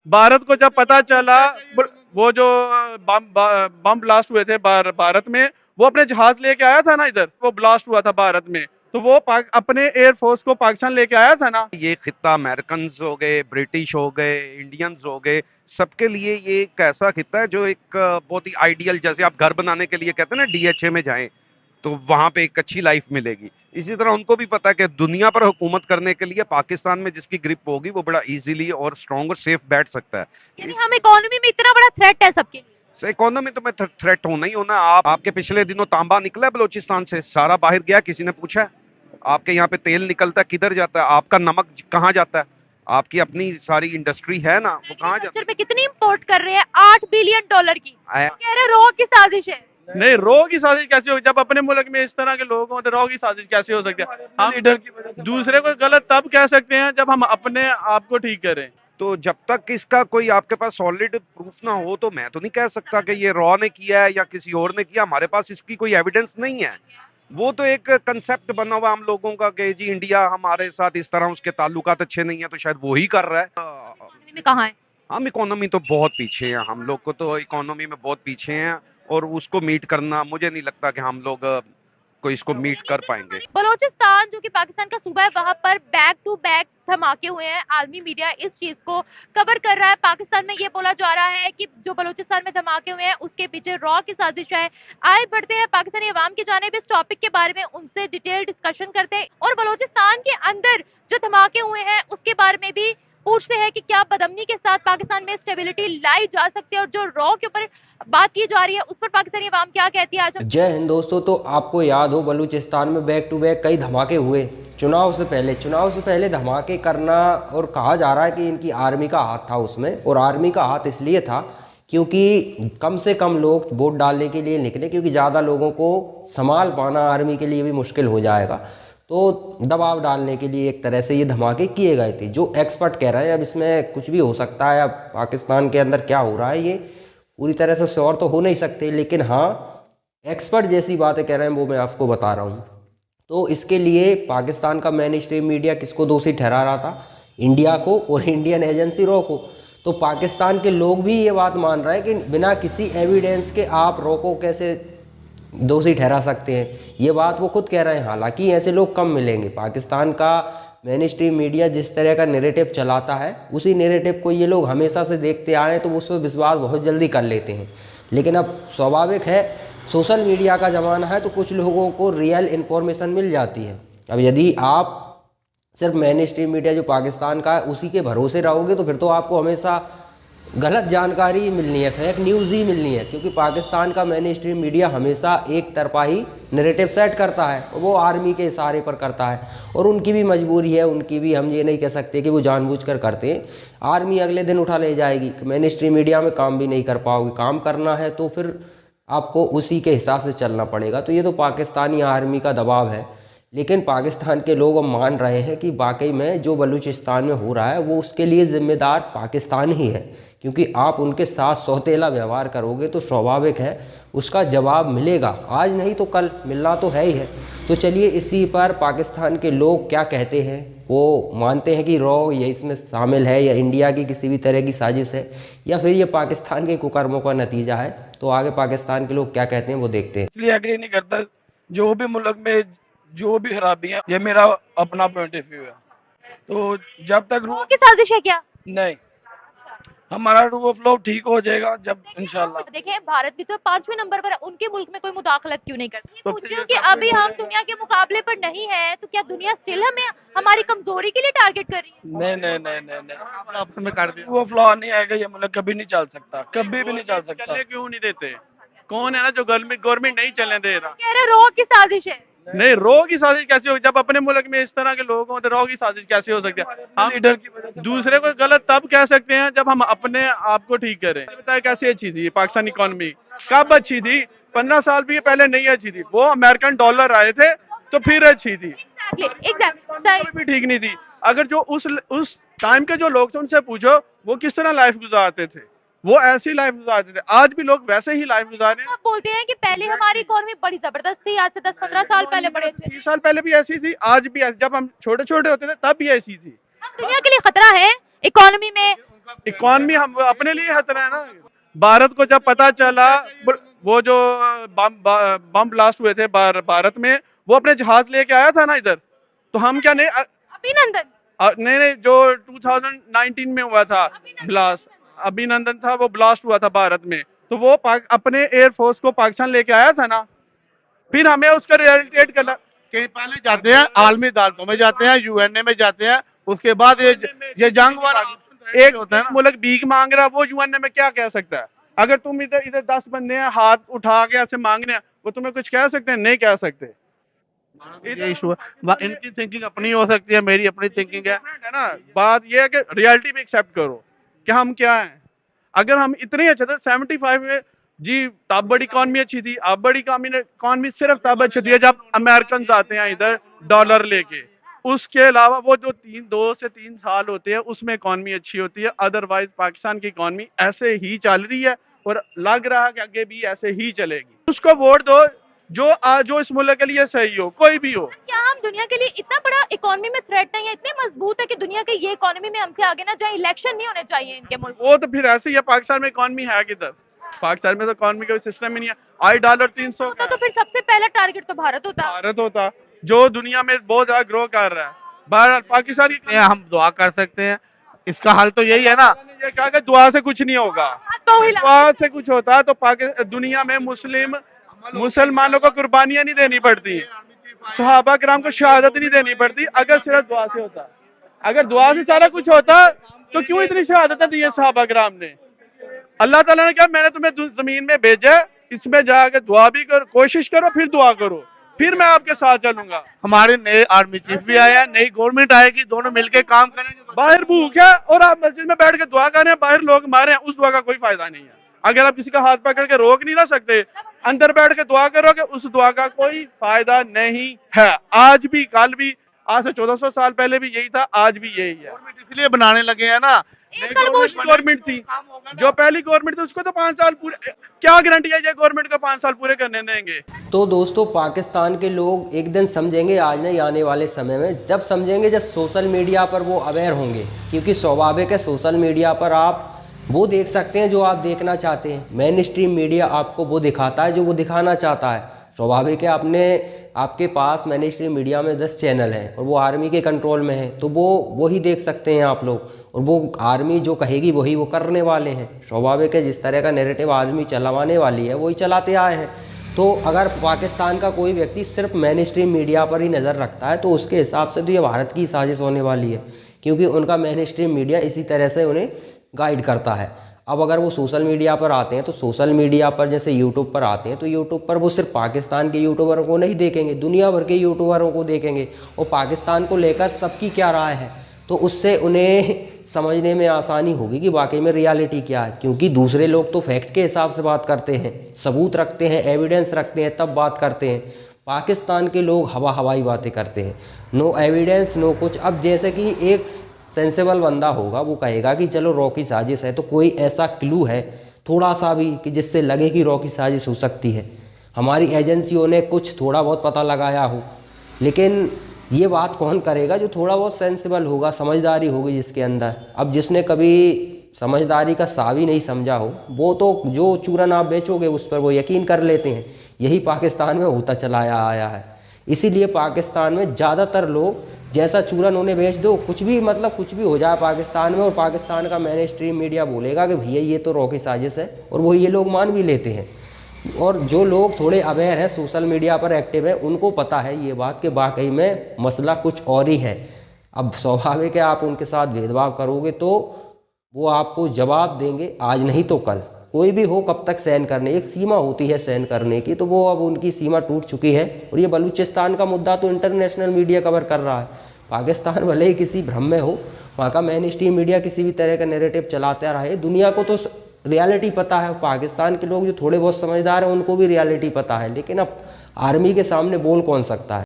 भारत को जब पता चला, वो जो बम ब्लास्ट हुए थे भारत में, वो अपने जहाज लेके आया था ना इधर, वो ब्लास्ट हुआ था भारत में, तो वो अपने एयरफोर्स को पाकिस्तान लेके आया था ना। ये खिता अमेरिकन हो गए, ब्रिटिश हो गए, इंडियंस हो गए, सबके लिए ये एक ऐसा खिता है जो एक बहुत ही आइडियल, जैसे आप घर बनाने के लिए कहते हैं ना डीएचए में जाएं तो वहां पे एक अच्छी लाइफ मिलेगी, इसी तरह उनको भी पता है कि दुनिया पर हुकूमत करने के लिए पाकिस्तान में जिसकी ग्रिप होगी वो बड़ा इजीली और स्ट्रांग और सेफ बैठ सकता है। यानी हम इकोनॉमी में इतना बड़ा थ्रेट है सबके लिए। इस इकोनॉमी तो मैं थ्रेट होना ही होना। आपके पिछले दिनों तांबा निकला है बलोचिस्तान से, सारा बाहर गया, किसी ने पूछा है? आपके यहाँ पे तेल निकलता है, किधर जाता है? आपका नमक कहाँ जाता है? आपकी अपनी सारी इंडस्ट्री है ना, वो कहाँ जाता एग्रीकल्चर पे कितनी इंपोर्ट कर रहे हैं, $8 बिलियन की, है? कह रहे रॉ की साजिश है। नहीं, रॉ की साजिश कैसे होगी? जब अपने मुल्क में इस तरह के लोग हों तो रॉ की साजिश कैसे हो सकती है? हम लीडर की वजह से दूसरे को गलत तब कह सकते हैं जब हम अपने आप को ठीक करें। तो जब तक इसका कोई आपके पास सॉलिड प्रूफ ना हो तो मैं तो नहीं कह सकता कि ये रॉ ने किया है या किसी और ने किया। हमारे पास इसकी कोई एविडेंस नहीं है। वो तो एक कंसेप्ट बना हुआ हम लोगों का कि जी इंडिया हमारे साथ इस तरह उसके ताल्लुकात अच्छे नहीं है तो शायद वो ही कर रहा है। इकोनॉमी में कहाँ है? हम इकोनॉमी तो बहुत पीछे हैं, हम लोग को तो इकोनॉमी में बहुत पीछे हैं, और उसको मीट करना मुझे नहीं लगता कि हम लोग को इसको मीट कर पाएंगे। बलोचिस्तान जो कि पाकिस्तान का सूबा है, वहां पर बैक टू बैक धमाके हुए हैं। आर्मी मीडिया इस चीज को कवर कर रहा है। पाकिस्तान में ये बोला जा रहा है कि जो बलोचिस्तान में धमाके हुए हैं उसके पीछे रॉ की साजिश है। आए बढ़ते हैं पाकिस्तानी अवाम की जानिब इस टॉपिक के बारे में, उनसे डिटेल डिस्कशन करते हैं और बलोचिस्तान के अंदर जो धमाके हुए हैं उसके बारे में भी पूछते हैं कि क्या बदअमनी के साथ पाकिस्तान में स्टेबिलिटी लाई जा सकती है, और जो रॉ के ऊपर बात की जा रही है उस पर पाकिस्तानी अवाम क्या कहती है। आज जय हिंद दोस्तों। तो आपको याद हो बलूचिस्तान में बैक टू बैक कई धमाके हुए चुनाव से पहले धमाके करना, और कहा जा रहा है कि इनकी आर्मी का हाथ था उसमें। और आर्मी का हाथ इसलिए था क्योंकि कम से कम लोग वोट डालने के लिए निकले, क्योंकि ज़्यादा लोगों को संभाल पाना आर्मी के लिए भी मुश्किल हो जाएगा, तो दबाव डालने के लिए एक तरह से ये धमाके किए गए थे। जो एक्सपर्ट कह रहे हैं, अब इसमें कुछ भी हो सकता है, अब पाकिस्तान के अंदर क्या हो रहा है ये पूरी तरह से श्योर तो हो नहीं सकते, लेकिन हाँ एक्सपर्ट जैसी बातें कह रहे हैं वो मैं आपको बता रहा हूँ। तो इसके लिए पाकिस्तान का मेन स्ट्रीम मीडिया किसको दोषी ठहरा रहा था? इंडिया को और इंडियन एजेंसी रॉ को। तो पाकिस्तान के लोग भी ये बात मान रहे हैं कि बिना किसी एविडेंस के आप रॉ को कैसे दोषी ठहरा सकते हैं, ये बात वो खुद कह रहे हैं। हालांकि ऐसे लोग कम मिलेंगे। पाकिस्तान का मेन स्ट्रीम मीडिया जिस तरह का नैरेटिव चलाता है उसी नैरेटिव को ये लोग हमेशा से देखते आए हैं, तो उस पर विश्वास बहुत जल्दी कर लेते हैं। लेकिन अब स्वाभाविक है, सोशल मीडिया का ज़माना है, तो कुछ लोगों को रियल इन्फॉर्मेशन मिल जाती है। अब यदि आप सिर्फ मेन स्ट्रीम मीडिया जो पाकिस्तान का है उसी के भरोसे रहोगे तो फिर तो आपको हमेशा गलत जानकारी मिलनी है, फेक न्यूज़ ही मिलनी है, क्योंकि पाकिस्तान का मेन स्ट्रीम मीडिया हमेशा एक तरफा ही नैरेटिव सेट करता है, और वो आर्मी के इशारे पर करता है। और उनकी भी मजबूरी है, उनकी भी, हम ये नहीं कह सकते कि वो जानबूझकर करते हैं। आर्मी अगले दिन उठा ले जाएगी कि मेन स्ट्रीम मीडिया में काम भी नहीं कर पाओगे। काम करना है तो फिर आपको उसी के हिसाब से चलना पड़ेगा। तो ये तो पाकिस्तानी आर्मी का दबाव है। लेकिन पाकिस्तान के लोग अब मान रहे हैं कि वाकई में जो बलूचिस्तान में हो रहा है वो उसके लिए जिम्मेदार पाकिस्तान ही है, क्योंकि आप उनके साथ सौतेला व्यवहार करोगे तो स्वाभाविक है उसका जवाब मिलेगा। आज नहीं तो कल मिलना तो है ही है। तो चलिए इसी पर पाकिस्तान के लोग क्या कहते हैं। वो मानते हैं कि रॉ ये इसमें शामिल है, या इंडिया की किसी भी तरह की साजिश है, या फिर ये पाकिस्तान के कुकर्मों का नतीजा है। तो आगे पाकिस्तान के लोग क्या कहते हैं वो देखते हैं। इसलिए एग्री नहीं करता। जो भी मुल्क में जो भी खराबी है, ये मेरा अपना पॉइंट ऑफ व्यू है। तो जब तक रॉ की साजिश है क्या? नहीं, हमारा रूल ऑफ लॉ ठीक हो जाएगा जब इंशाल्लाह। देखें, भारत भी तो 5वें नंबर पर है, उनके मुल्क में कोई मुदाखलत क्यों नहीं करती? ये तो पूछ रही हूँ कि अभी हम दुनिया के मुकाबले पर नहीं है, तो क्या दुनिया स्टिल हमें हमारी कमजोरी के लिए टारगेट कर रही है? नहीं नहीं नहीं नहीं नहीं, आपस में कर दिया। रूल ऑफ लॉ नहीं आएगा, ये मुल्क कभी नहीं चल सकता, कभी भी नहीं चल सकता। चलने क्यों नहीं देते? कौन है ना जो गवर्नमेंट नहीं चलने दे रहा? कह रहे रॉ की साजिश है। नहीं, रॉ की साजिश कैसे होगी? जब अपने मुल्क में इस तरह के लोग हों तो रॉ की साजिश कैसे हो सकती है? हम लीडर की वजह से दूसरे को गलत तब कह सकते हैं जब हम अपने आप को ठीक करें। बताए कैसे अच्छी थी पाकिस्तान इकोनॉमी? कब अच्छी थी? 15 साल भी पहले नहीं अच्छी थी। वो अमेरिकन डॉलर आए थे तो फिर अच्छी थी, एग्जैक्टली भी ठीक नहीं थी। अगर जो उस टाइम के जो लोग थे उनसे पूछो वो किस तरह लाइफ गुजारते थे, वो ऐसी लाइफ गुजारते थे। आज भी लोग वैसे ही लाइफ गुजार रहे हैं। आप बोलते हैं कि पहले हमारी इकोनॉमी बड़ी जबरदस्त थी, आज से 10-15 साल पहले बड़े अच्छे थे। 30 साल पहले भी ऐसी थी, आज भी ऐसी। जब हम छोटे छोटे होते थे तब भी ऐसी थी। हम दुनिया के लिए खतरा है इकोनॉमी में, इकॉनमी हम अपने लिए खतरा है ना। भारत को जब पता चला वो जो बम ब्लास्ट हुए थे भारत में, वो अपने जहाज लेके आया था ना इधर, तो हम क्या नहीं अभिनंदन नहीं नहीं जो 2019 में हुआ था ब्लास्ट, अभिनंदन था, वो ब्लास्ट हुआ था भारत में, तो वो अपने एयरफोर्स को पाकिस्तान लेके आया था ना। फिर हमें उसका रियलिटेट करना, कहीं पहले जाते हैं आलमी अदालतों में जाते हैं, यूएनए में जाते हैं, उसके बाद ये जंग वाला एक होता है ना, मुल्क भीख मांग रहा है, वो यूएनए में क्या कह सकता है? अगर तुम इधर इधर 10 बंदे हैं हाथ उठा के ऐसे मांग रहे हैं, वो तुम्हें कुछ कह सकते हैं? नहीं कह सकते। ये इशू है, इनकी थिंकिंग अपनी हो सकती है, मेरी अपनी थिंकिंग है ना। बात ये है कि रियलिटी भी एक्सेप्ट करो कि हम क्या हैं। अगर हम इतने अच्छे थे 75 में जी, तब बड़ी इकॉनमी अच्छी थी, अब बड़ी इकॉनमी सिर्फ तब अच्छी थी जब अमेरिकन आते हैं इधर डॉलर लेके। उसके अलावा वो जो 2 से 3 साल होते हैं उसमें इकॉनमी अच्छी होती है, अदरवाइज पाकिस्तान की इकॉनमी ऐसे ही चल रही है और लग रहा है कि आगे भी ऐसे ही चलेगी। उसको वोट दो जो इस मुल्क के लिए सही हो, कोई भी हो। क्या हम दुनिया के लिए इतना बड़ा इकोनॉमी में थ्रेट नहीं है, इतने मजबूत है कि दुनिया के ये इकोनॉमी में हमसे आगे ना जाए? इलेक्शन नहीं होने चाहिए इनके मुल्क। वो तो फिर ऐसे ही है, पाकिस्तान में इकॉनमी है किधर? पाकिस्तान में तो इकॉनमी का सिस्टम ही नहीं है। $300 होता तो फिर सबसे पहला टारगेट तो भारत होता जो दुनिया में बहुत ज्यादा ग्रो कर रहा है। भारत पाकिस्तान की हम दुआ कर सकते हैं, इसका हल तो यही है ना। ये कहा कि दुआ से कुछ नहीं होगा, दुआ से कुछ होता है तो दुनिया में मुसलमानों को कुर्बानियां नहीं देनी पड़ती, सहाबा किराम को शहादत नहीं देनी पड़ती, अगर सिर्फ दुआ से होता। अगर दुआ से सारा कुछ होता तो क्यों इतनी शहादतें दी है सहाबा किराम ने? अल्लाह ताला ने कहा मैंने तुम्हें जमीन में भेजा, इसमें जाकर दुआ भी करो, कोशिश करो, फिर दुआ करो, फिर मैं आपके साथ चलूंगा। हमारे नए आर्मी चीफ भी आए हैं, नई गवर्नमेंट आएगी, दोनों मिलकर काम करेंगे। बाहर भूख है और आप मस्जिद में बैठ के दुआ कर रहे हैं, बाहर लोग मारे हैं, उस दुआ का कोई फायदा नहीं है। अगर आप किसी का हाथ पकड़ के रोक नहीं ना सकते, अंदर बैठ के दुआ करोगे, उस दुआ का कोई फायदा नहीं है। आज भी, कल भी, आज से 1400 साल पहले भी यही था, आज भी यही है। इसलिए बनाने लगे हैं ना। गवर्नमेंट थी, जो पहली गवर्नमेंट थी उसको तो 5 साल पूरे, क्या गारंटी है गवर्नमेंट को 5 साल पूरे करने देंगे? तो दोस्तों, पाकिस्तान के लोग एक दिन समझेंगे, आज नहीं आने वाले समय में जब समझेंगे, जब सोशल मीडिया पर वो अवेयर होंगे। क्योंकि स्वाभाविक है, सोशल मीडिया पर आप वो देख सकते हैं जो आप देखना चाहते हैं। मेन स्ट्रीम मीडिया आपको वो दिखाता है जो वो दिखाना चाहता है। स्वाभाविक है, आपके पास मेन स्ट्रीम मीडिया में 10 चैनल हैं और वो आर्मी के कंट्रोल में है, तो वो ही देख सकते हैं आप लोग, और वो आर्मी जो कहेगी वही वो करने वाले हैं। स्वाभाविक है, जिस तरह का नैरेटिव आर्मी चलाने वाली है वही चलाते आए हैं। तो अगर पाकिस्तान का कोई व्यक्ति सिर्फ मेन स्ट्रीम मीडिया पर ही नज़र रखता है तो उसके हिसाब से तो ये भारत की साजिश होने वाली है, क्योंकि उनका मेन स्ट्रीम मीडिया इसी तरह से उन्हें गाइड करता है। अब अगर वो सोशल मीडिया पर आते हैं तो सोशल मीडिया पर, जैसे यूट्यूब पर आते हैं तो यूट्यूब पर वो सिर्फ पाकिस्तान के यूट्यूबरों को नहीं देखेंगे, दुनिया भर के यूट्यूबरों को देखेंगे, और पाकिस्तान को लेकर सबकी क्या राय है, तो उससे उन्हें समझने में आसानी होगी कि वाकई में रियलिटी क्या है। क्योंकि दूसरे लोग तो फैक्ट के हिसाब से बात करते हैं, सबूत रखते हैं, एविडेंस रखते हैं, तब बात करते हैं। पाकिस्तान के लोग हवाई बातें करते हैं, नो एविडेंस, नो कुछ। अब जैसे कि एक सेंसेबल बंदा होगा, वो कहेगा कि चलो रॉ की साजिश है, तो कोई ऐसा क्लू है थोड़ा सा भी कि जिससे लगे कि रॉ की साजिश हो सकती है? हमारी एजेंसियों ने कुछ थोड़ा बहुत पता लगाया हो, लेकिन ये बात कौन करेगा? जो थोड़ा बहुत सेंसेबल होगा, समझदारी होगी जिसके अंदर। अब जिसने कभी समझदारी का सा भी नहीं समझा हो, वो तो जो चूरन आप बेचोगे उस पर वो यकीन कर लेते हैं। यही पाकिस्तान में होता चला आया है। इसीलिए पाकिस्तान में ज़्यादातर लोग जैसा चूरन उन्हें बेच दो, कुछ भी कुछ भी हो जाए पाकिस्तान में, और पाकिस्तान का मेन स्ट्रीम मीडिया बोलेगा कि भैया ये तो रॉ की साजिश है, और वो ये लोग मान भी लेते हैं। और जो लोग थोड़े अवेयर हैं, सोशल मीडिया पर एक्टिव हैं, उनको पता है ये बात कि वाकई में मसला कुछ और ही है। अब स्वाभाविक है, आप उनके साथ भेदभाव करोगे तो वो आपको जवाब देंगे, आज नहीं तो कल। कोई भी हो, कब तक सहन करने, एक सीमा होती है सहन करने की, तो वो अब उनकी सीमा टूट चुकी है। और ये बलूचिस्तान का मुद्दा तो इंटरनेशनल मीडिया कवर कर रहा है। पाकिस्तान भले ही किसी भ्रम में हो, वहाँ का मेन स्ट्रीम मीडिया किसी भी तरह का नैरेटिव चलाता रहे, दुनिया को तो रियलिटी पता है। पाकिस्तान के लोग जो थोड़े बहुत समझदार हैं उनको भी रियलिटी पता है, लेकिन अब आर्मी के सामने बोल कौन सकता है?